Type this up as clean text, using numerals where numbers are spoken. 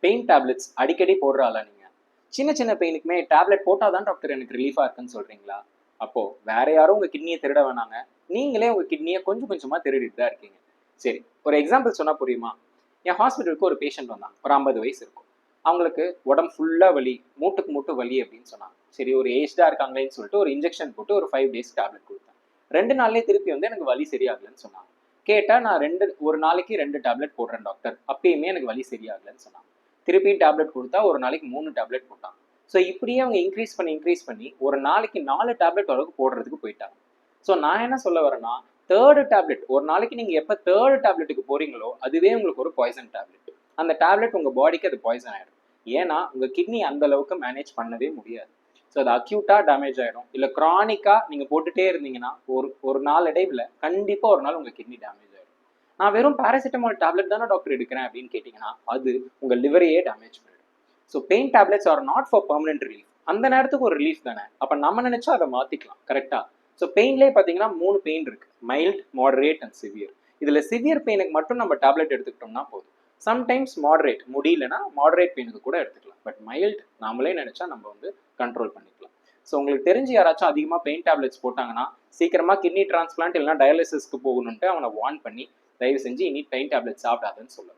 Pain tablets அடிக்கடி போடுறாளா நீங்க? சின்ன சின்ன பெயினுக்குமே டேப்லெட் போட்டாதான் டாக்டர் எனக்கு ரிலீஃபா இருக்குன்னு சொல்றீங்களா? அப்போ வேற யாரும் உங்க கிட்னியை திருட வேணாங்க, நீங்களே உங்க கிட்னியை கொஞ்சம் கொஞ்சமா திருடிட்டு தான் இருக்கீங்க. சரி, ஒரு எக்ஸாம்பிள் சொன்னா புரியுமா? என் ஹாஸ்பிட்டலுக்கு ஒரு பேஷண்ட் வந்தாங்க, ஒரு 50 வயசு இருக்கும். அவங்களுக்கு உடம்பு ஃபுல்லா வலி, மூட்டுக்கு மூட்டு வலி அப்படின்னு சொன்னாங்க. சரி, ஒரு ஏஜ்டா இருக்காங்களேன்னு சொல்லிட்டு ஒரு இன்ஜெக்ஷன் போட்டு ஒரு 5 டேஸ் டேப்லெட் கொடுத்தேன். 2 நாள்லயே திருப்பி வந்து எனக்கு வலி சரியாகலன்னு சொன்னாங்க. கேட்டா நான் ஒரு நாளைக்கு 2 டேப்லெட் போடுறேன் டாக்டர், அப்பயுமே எனக்கு வலி சரியாகலன்னு சொன்னாங்க. திருப்பி டேப்லெட் கொடுத்தா ஒரு நாளைக்கு 3 டேப்லெட் போட்டாங்க. ஸோ இப்படியே அவங்க இன்க்ரீஸ் பண்ணி ஒரு நாளைக்கு 4 டேப்லெட் அளவுக்கு போடுறதுக்கு போயிட்டாங்க. ஸோ நான் என்ன சொல்ல வரேன்னா, தேர்டு டேப்லெட் ஒரு நாளைக்கு நீங்க எப்ப தேர்டு டேப்லெட்டுக்கு போறீங்களோ அதுவே உங்களுக்கு ஒரு பாய்சன் டேப்லெட். அந்த டேப்லெட் உங்க பாடிக்கு அது பாய்சன் ஆயிடும். ஏன்னா உங்க கிட்னி அந்த அளவுக்கு மேனேஜ் பண்ணவே முடியாது. ஸோ அது அக்யூட்டா டேமேஜ் ஆயிடும். இல்ல கிரானிக்கா நீங்க போட்டுட்டே இருந்தீங்கன்னா ஒரு ஒரு நாள் இடைவுல கண்டிப்பா ஒரு நாள் உங்க கிட்னி டேமேஜ் ஆயிடும். நான் வெறும் பாராசிட்டமால் டேப்லெட் தானே டாக்டர் எடுக்கிறேன் அப்படின்னு கேட்டீங்கன்னா அது உங்க லிவரையே டேமேஜ் பண்ணிடும். So pain tablets are not for permanent relief. அந்த நேரத்துக்கு ஒரு ரிலீஃப் தானே, அப்ப நம்ம நினைச்சா அதை மாத்திக்கலாம். கரெக்டா? ஸோ பெயின்லேயே பார்த்தீங்கன்னா 3 பெயின் இருக்கு, மைல்ட், மாடரேட் அண்ட் சிவியர். இதுல சிவியர் பெயினுக்கு மட்டும் நம்ம டேப்லெட் எடுத்துக்கிட்டோம்னா போதும். சம்டைம்ஸ் மாடரேட் முடியலன்னா மாடரேட் பெயினுக்கு கூட எடுத்துக்கலாம். பட் மைல்ட் நாமளே நினைச்சா நம்ம வந்து கண்ட்ரோல் பண்ணிக்கலாம். ஸோ உங்களுக்கு தெரிஞ்சு யாராச்சும் அதிகமாக பெயின் டேப்லெட்ஸ் போட்டாங்கன்னா சீக்கிரமா கிட்னி டிரான்ஸ்பிளான்ட் இல்லைனா டயாலிசிஸ்க்கு போகணுன்ட்டு அவனை வார்ன் பண்ணி தயவு செஞ்சு இனி பெயின் டேப்லெட் சாப்பிடாதுன்னு சொல்லுவேன்.